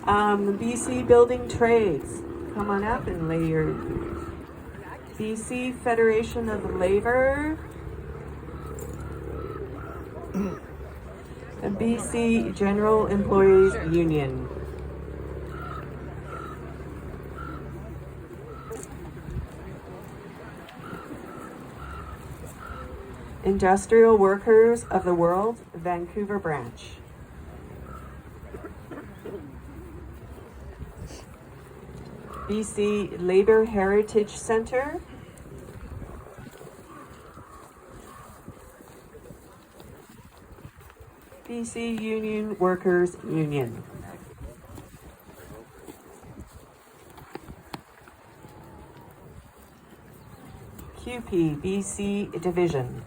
BC Building Trades, come on up and lay your BC Federation of Labor, the BC General Employees Union. Industrial Workers of the World, Vancouver branch. BC Labour Heritage Centre. BC Union Workers Union. QP BC Division.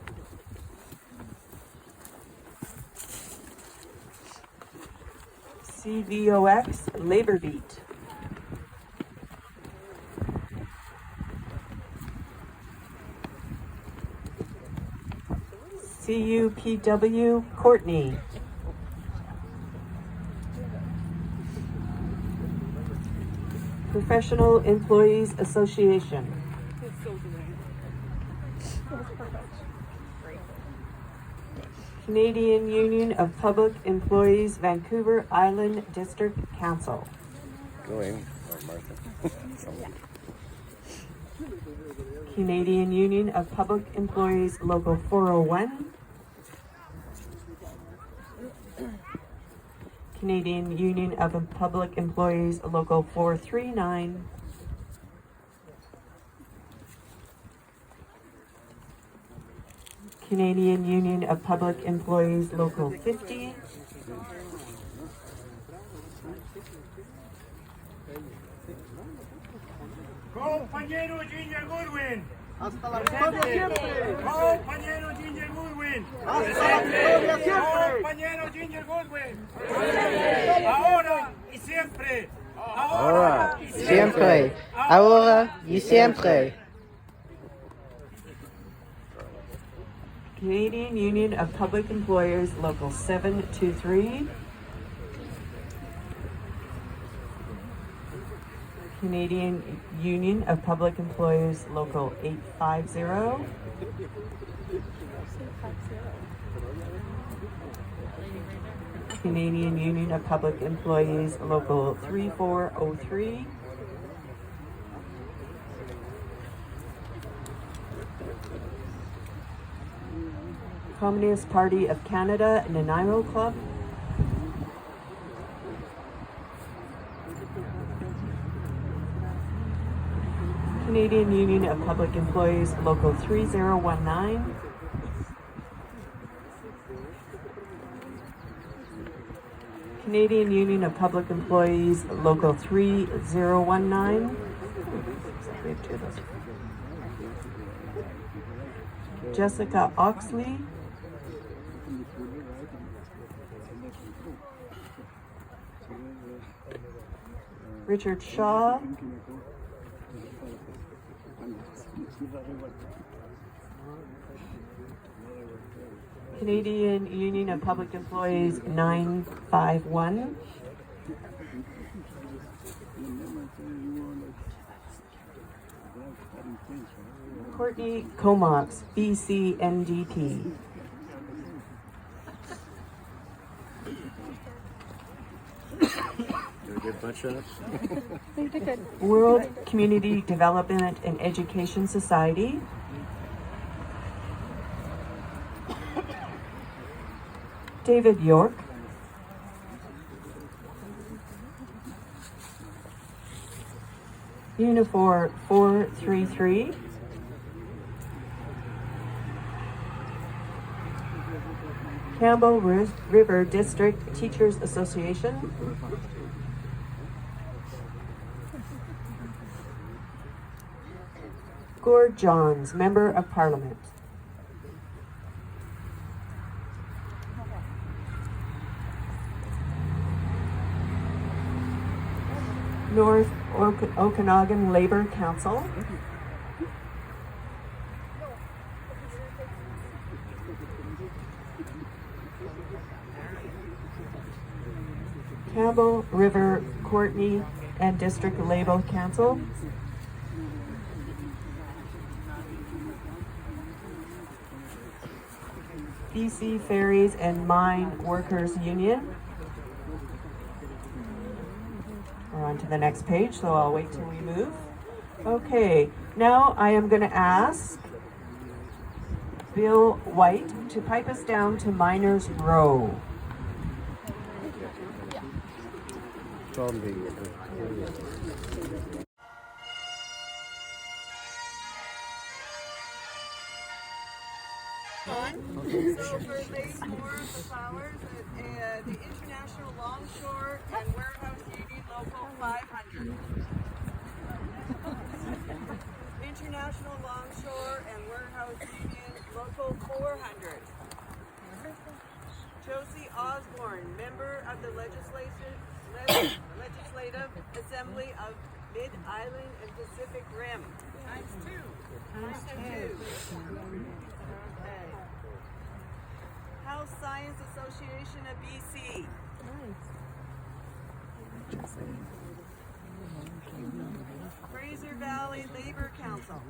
CVOX Labor Beat. CUPW Courtney. Professional Employees Association. Canadian Union of Public Employees, Vancouver Island District Council. Go in, Martha. Canadian Union of Public Employees, Local 401. Canadian Union of Public Employees, Local 439. Canadian Union of Public Employees, Local 50. Compañero Ginger Goodwin. Hasta la victoria siempre. Compañero Ginger Goodwin. Hasta la victoria siempre. Compañero Ginger Goodwin. Ahora y siempre. Ahora y siempre. Ahora y siempre. Canadian Union of Public Employers, Local 723. Canadian Union of Public Employers, Local 850. Canadian Union of Public Employees, Local 3403. Communist Party of Canada, Nanaimo Club. Canadian Union of Public Employees, Local 3019. Canadian Union of Public Employees, Local 3019. Jessica Oxley. Richard Shaw. Canadian Union of Public Employees 951. Courtney Comox, BC NDP. Good bunch of World Community Development and Education Society. David York. Unifor 433. Campbell River District Teachers Association. Gord Johns, Member of Parliament. North Okanagan Labor Council. Campbell River, Courtney, and District Labor Council. BC Ferries and Mine Workers Union. We're on to the next page, so I'll wait till we move. Okay, now I am going to ask Bill White to pipe us down to Miners Row. So for late more of the flowers, the International Longshore and Warehouse Union Local 500. International Longshore and Warehouse Union Local 400. Josie Osborne, member of the Legislative Assembly of Mid-Island and Pacific Rim. Times two. Okay. Health Science Association of BC. Fraser Valley Labor Council.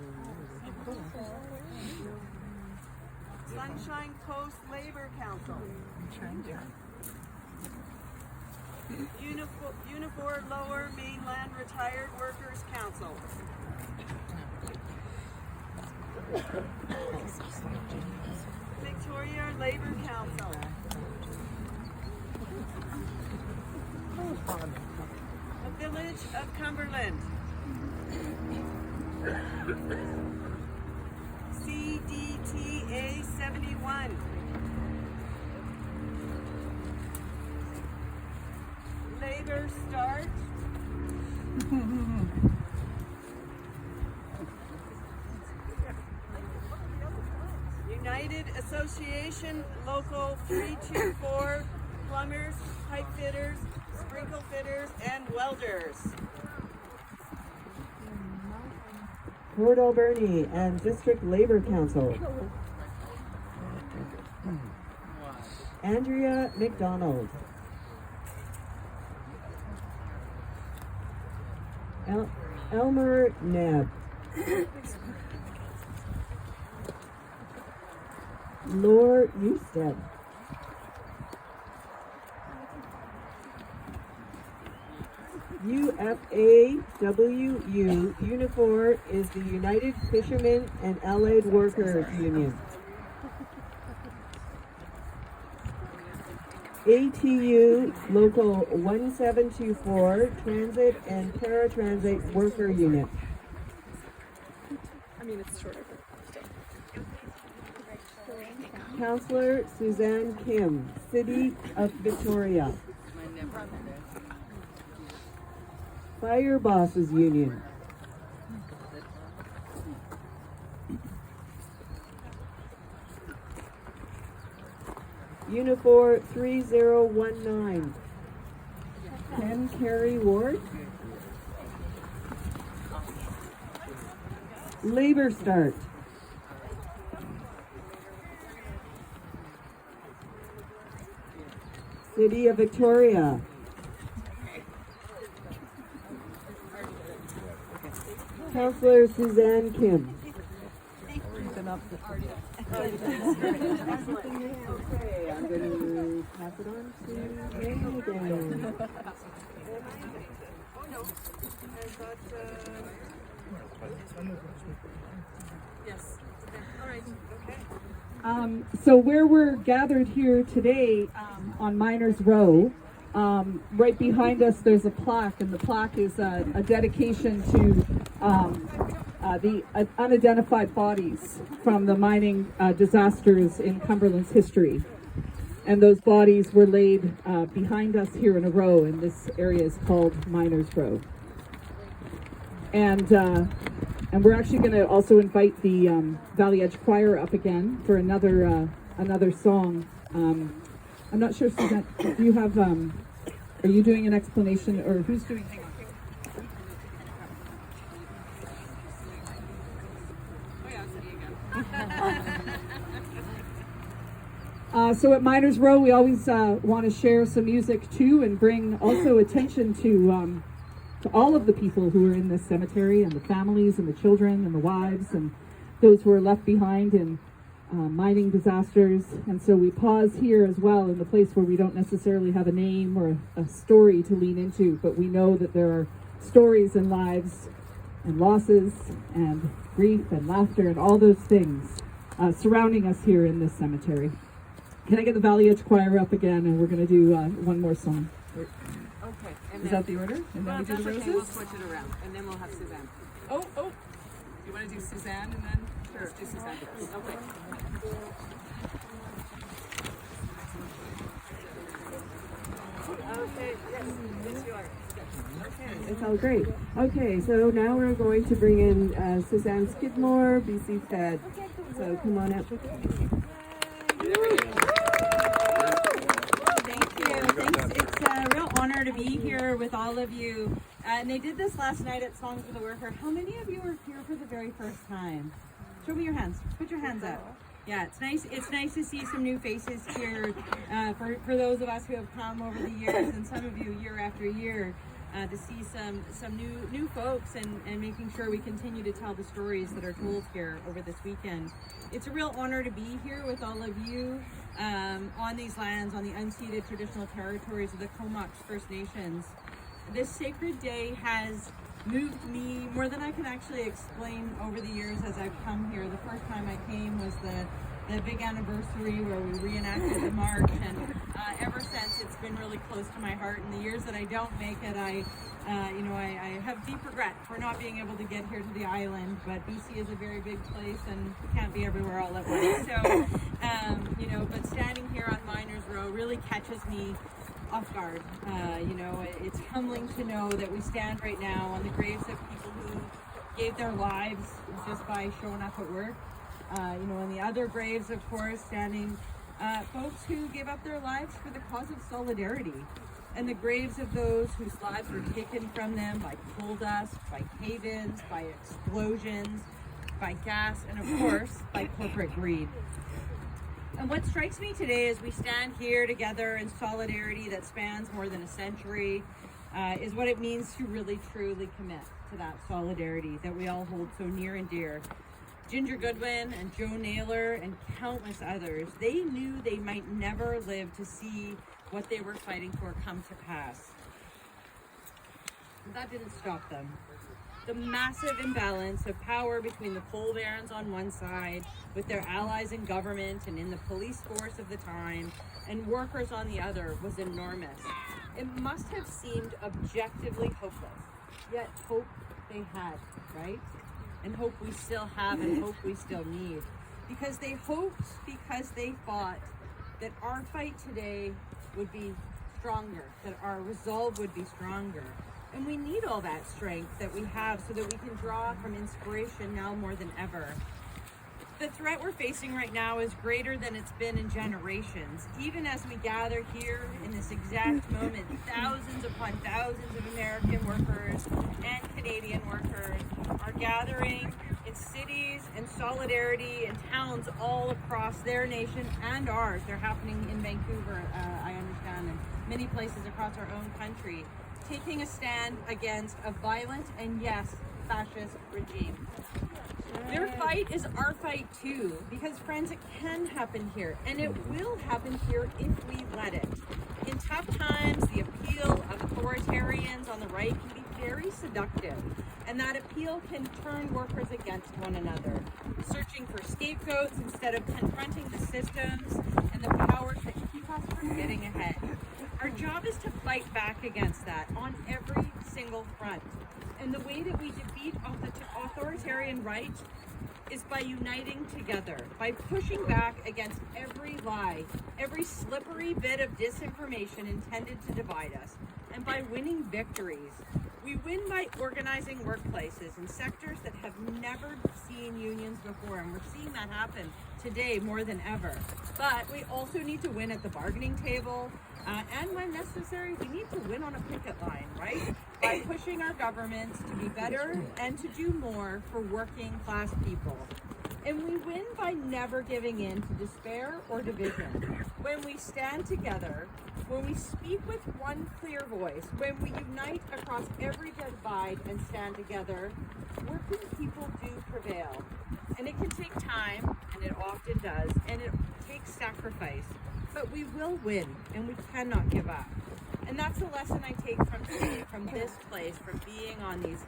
Sunshine Coast Labor Council. Unifor Lower Mainland Retired Workers Council. Victoria Labor Council. The Village of Cumberland. CDTA 71. Labor Start. United Association Local 324, plumbers, pipe fitters, sprinkle fitters, and welders. Port Alberni and District Labor Council. Andrea McDonald. Elmer Nebb. Lore Newstead. UFAWU, Unifor is the United Fishermen and Allied Workers Union. ATU Local 1724, Transit and Paratransit Worker Unit. It's shorter. Councillor Suzanne Kim, City of Victoria. Fire Bosses Union. Unifor 3019. Ken Carey Ward. Labor Start. City of Victoria. Councillor Suzanne Kim. Okay, I'm going to pass it on to Megan again. Oh no, I've got, yes, all right, okay. So where we're gathered here today on Miners Row, right behind us there's a plaque, and the plaque is a dedication to the unidentified bodies from the mining disasters in Cumberland's history. And those bodies were laid behind us here in a row, and this area is called Miners Row. And we're actually going to also invite the Valley Edge Choir up again for another song. I'm not sure, Suzanne, do you have, are you doing an explanation, or who's doing? So at Miners Row, we always want to share some music too, and bring also attention to all of the people who are in this cemetery, and the families and the children and the wives and those who are left behind in mining disasters. And so we pause here as well in the place where we don't necessarily have a name or a story to lean into, but we know that there are stories and lives and losses and grief and laughter and all those things surrounding us here in this cemetery. Can I get the Valley Edge Choir up again, and we're going to do one more song. Okay. And Is that the order? And then we do the roses? Okay, we'll switch it around, and then we'll have Suzanne. Oh. You want to do Suzanne and then? Sure. Let's do Suzanne first. Okay. Okay, yes, you are. It's all great. Okay, so now we're going to bring in Suzanne Skidmore, BC Fed. So come on up. Thank you. Thanks. It's a real honor to be here with all of you. And they did this last night at Songs for the Worker. How many of you are here for the very first time? Show me your hands. Put your hands up. Yeah, it's nice. It's nice to see some new faces here. For those of us who have come over the years, and some of you year after year, to see some new folks, and making sure we continue to tell the stories that are told here over this weekend. It's a real honor to be here with all of you on these lands, on the unceded traditional territories of the Comox First Nations. This sacred day has moved me more than I can actually explain over the years as I've come here. The first time I came was the big anniversary where we reenacted the march, and ever since it's been really close to my heart. In the years that I don't make it, I have deep regret for not being able to get here to the island, but BC is a very big place and can't be everywhere all at once. So, but standing here on Miners Row really catches me off guard. It's humbling to know that we stand right now on the graves of people who gave their lives just by showing up at work. In the other graves, of course, standing folks who gave up their lives for the cause of solidarity, and the graves of those whose lives were taken from them by coal dust, by cave-ins, by explosions, by gas, and of course, by corporate greed. And what strikes me today as we stand here together in solidarity that spans more than a century is what it means to really truly commit to that solidarity that we all hold so near and dear. Ginger Goodwin and Joe Naylor and countless others, they knew they might never live to see what they were fighting for come to pass. But that didn't stop them. The massive imbalance of power between the coal barons on one side, with their allies in government and in the police force of the time, and workers on the other, was enormous. It must have seemed objectively hopeless, yet hope they had, right? And hope we still have, and hope we still need. Because they hoped, because they thought that our fight today would be stronger, that our resolve would be stronger. And we need all that strength that we have so that we can draw from inspiration now more than ever. The threat we're facing right now is greater than it's been in generations. Even as we gather here in this exact moment, thousands upon thousands of American workers and Canadian workers are gathering in cities and solidarity in towns all across their nation and ours. They're happening in Vancouver, I understand, and many places across our own country, taking a stand against a violent and, yes, fascist regime. Their fight is our fight too, because friends, it can happen here, and it will happen here if we let it. In tough times, the appeal of authoritarians on the right can be very seductive, and that appeal can turn workers against one another, searching for scapegoats instead of confronting the systems and the powers that keep us from getting ahead. Our job is to fight back against that on every single front. And the way that we defeat authoritarian right is by uniting together, by pushing back against every lie, every slippery bit of disinformation intended to divide us, and by winning victories. We win by organizing workplaces in sectors that have never seen unions before, and we're seeing that happen today more than ever. But we also need to win at the bargaining table, and when necessary, we need to win on a picket line, right? By pushing our governments to be better and to do more for working class people. And we win by never giving in to despair or division. When we stand together, when we speak with one clear voice, when we unite across every divide and stand together, working people do prevail. And it can take time, and it often does, and it takes sacrifice. But we will win, and we cannot give up. And that's a lesson I take from today, from this place, from being on these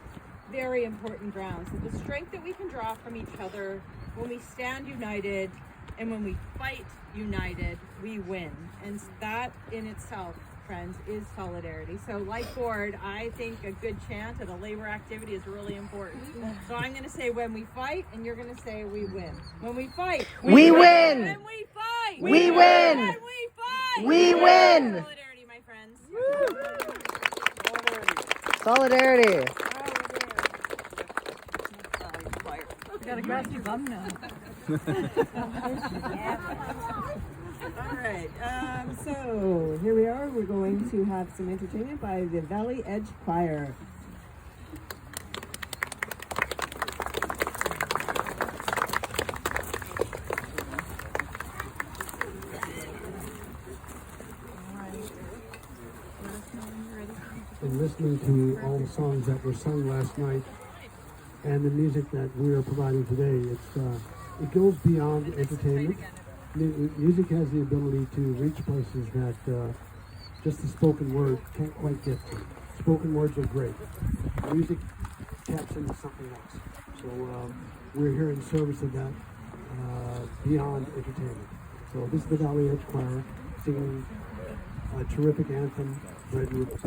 very important grounds. So the strength that we can draw from each other when we stand united and when we fight united, we win. And that in itself, friends, is solidarity. So like Gord, I think a good chant at a labor activity is really important. So I'm going to say when we fight, and you're going to say we win. When we fight, we win. When we fight, we win. When we fight, we win. Solidarity, my friends. Solidarity. Got a grassy bum now. All right, so here we are. We're going to have some entertainment by the Valley Edge Choir. And listening to all the songs that were sung last night and the music that we are providing today, it goes beyond entertainment. Music has the ability to reach places that just the spoken word can't quite get to. Spoken words are great. Music taps into something else. So we're here in service of that beyond entertainment. So this is the Valley Edge Choir singing a terrific anthem, Red Roots.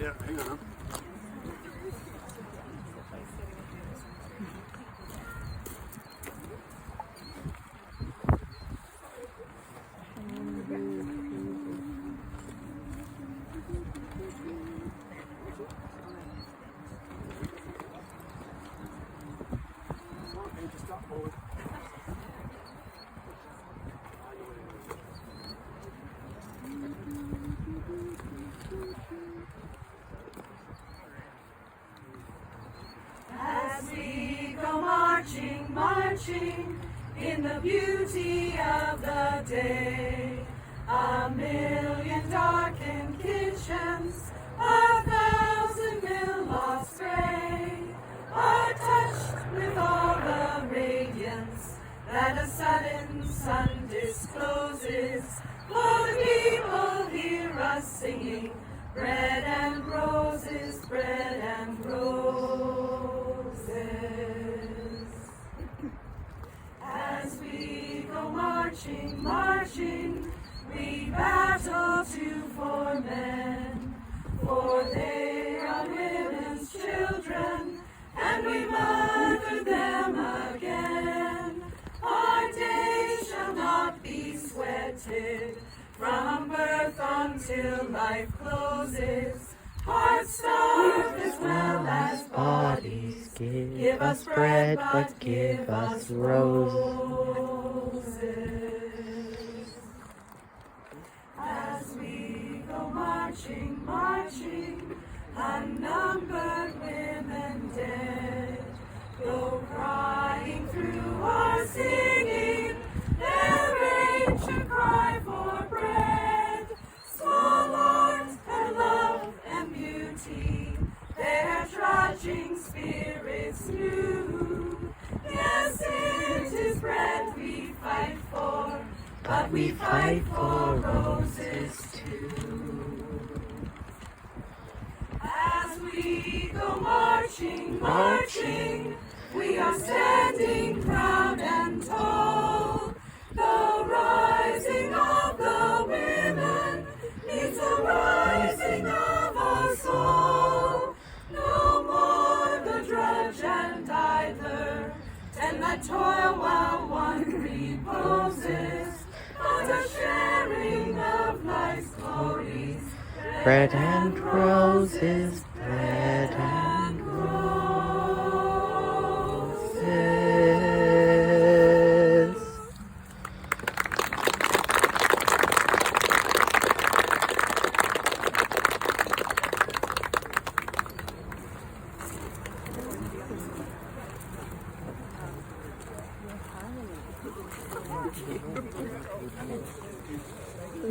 Yeah, hang on. As we go marching, marching in the beauty of the day, a million darkened kitchens, 1,000 mill lost gray, are touched with all the radiance that a sudden sun discloses. For the people hear us singing, bread and roses, bread and roses. As we go marching, marching, we battle to for men, for they are women's children, and we mother them again. Our days shall not be sweated, from birth until life closes. Hearts starve as well as bodies. Give us bread, but give us roses. As we go marching, marching, unnumbered women dead go crying through our singing, their ancient cry for bread. Small art and love and beauty, their trudging spirits new. Yes, it is bread we fight for, but we fight for roses too. As we go marching, marching, we are standing proud and tall. The rising of the women means the rising of us all. No more the drudge and idler, and that toil while one reposes, but a sharing of life's glories. Bread and roses, bread and roses.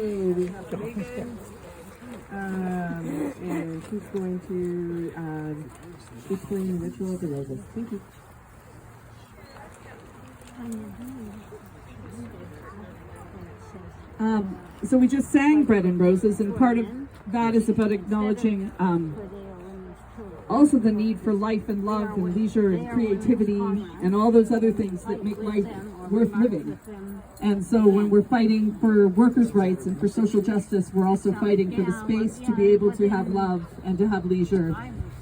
Okay, we have Megan, and she's going to be playing the ritual of the roses. Thank you. So we just sang Bread and Roses, and part of that is about acknowledging also the need for life and love and leisure and creativity and all those other things that make life worth living. And so when we're fighting for workers' rights and for social justice, we're also fighting for the space to be able to have love and to have leisure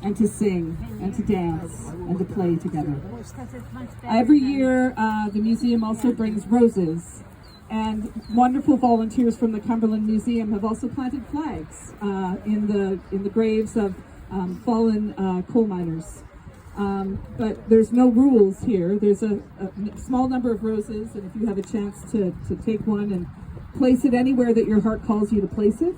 and to sing and to dance and to play together. Every year, the museum also brings roses, and wonderful volunteers from the Cumberland Museum have also planted flags in the graves of fallen coal miners. But there's no rules here. There's a small number of roses, and if you have a chance to take one and place it anywhere that your heart calls you to place it.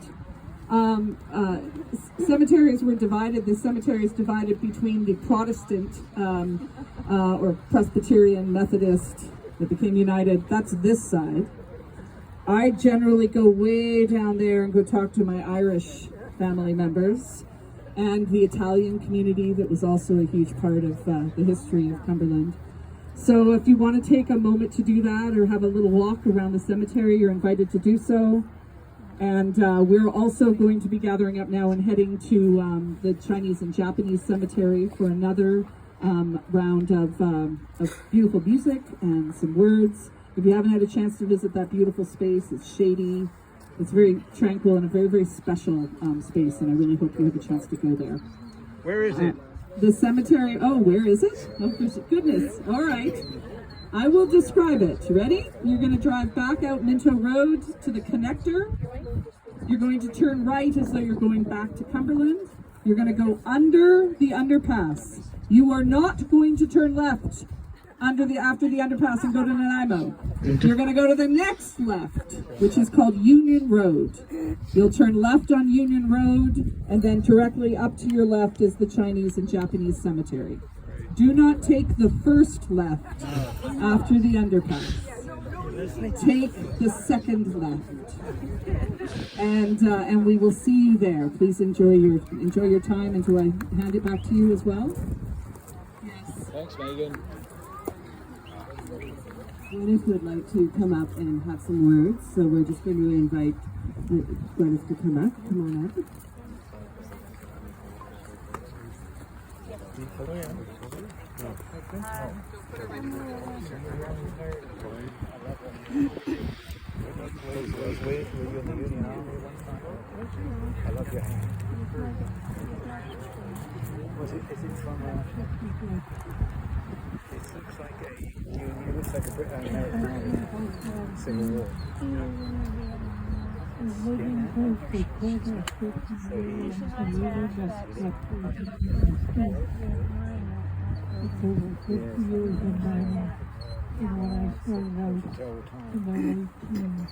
Cemeteries were divided. The cemetery is divided between the Protestant or Presbyterian Methodist that became united. That's this side. I generally go way down there and go talk to my Irish family members and the Italian community that was also a huge part of the history of Cumberland. So if you want to take a moment to do that or have a little walk around the cemetery, you're invited to do so. And we're also going to be gathering up now and heading to the Chinese and Japanese cemetery for another round of beautiful music and some words. If you haven't had a chance to visit that beautiful space, it's shady, it's very tranquil, and a very, very special space, and I really hope you have a chance to go there. Where is it? The cemetery, oh, where is it? Oh, goodness, all right. I will describe it. Ready? You're going to drive back out Minto Road to the connector. You're going to turn right as though you're going back to Cumberland. You're going to go under the underpass. You are not going to turn left after the underpass and go to Nanaimo. You're going to go to the next left, which is called Union Road. You'll turn left on Union Road, and then directly up to your left is the Chinese and Japanese cemetery. Do not take the first left after the underpass. Take the second left, and we will see you there. Please enjoy your time. And do I hand it back to you as well? Yes. Thanks, Megan. Gwyneth would like to come up and have some words, so we're just going to invite Gwyneth to come up. Come on up. I love your hand. Is it from it looks like it looks like a American Civil War. It's over 50 years of mining, and when I started out in my late teens,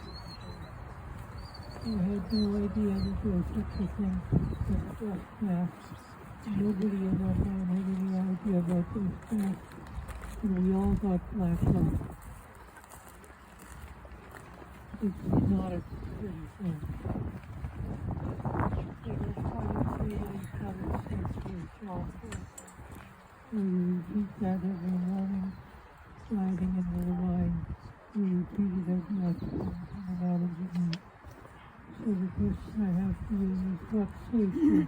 I had no idea that there was such a thing as black mass. Nobody in our town had any idea about those things, and we all got black lung. It's not a pretty thing. There was 23 colors since we saw. We repeat that every morning, sliding into the line. We repeat it as much coming out of the meat. So the question I have for you is what's safety?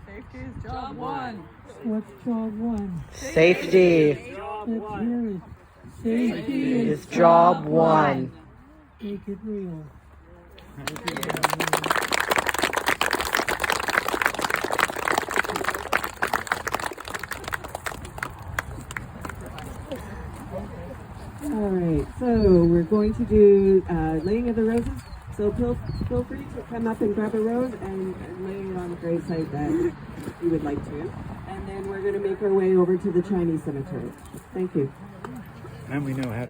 Safety is job one. What's job one? Safety Let's hear it. Safety is job one. Make it real. All right, so we're going to do laying of the roses. So feel free to come up and grab a rose and lay it on the gravesite that you would like to. And then we're going to make our way over to the Chinese cemetery. Thank you. And we know how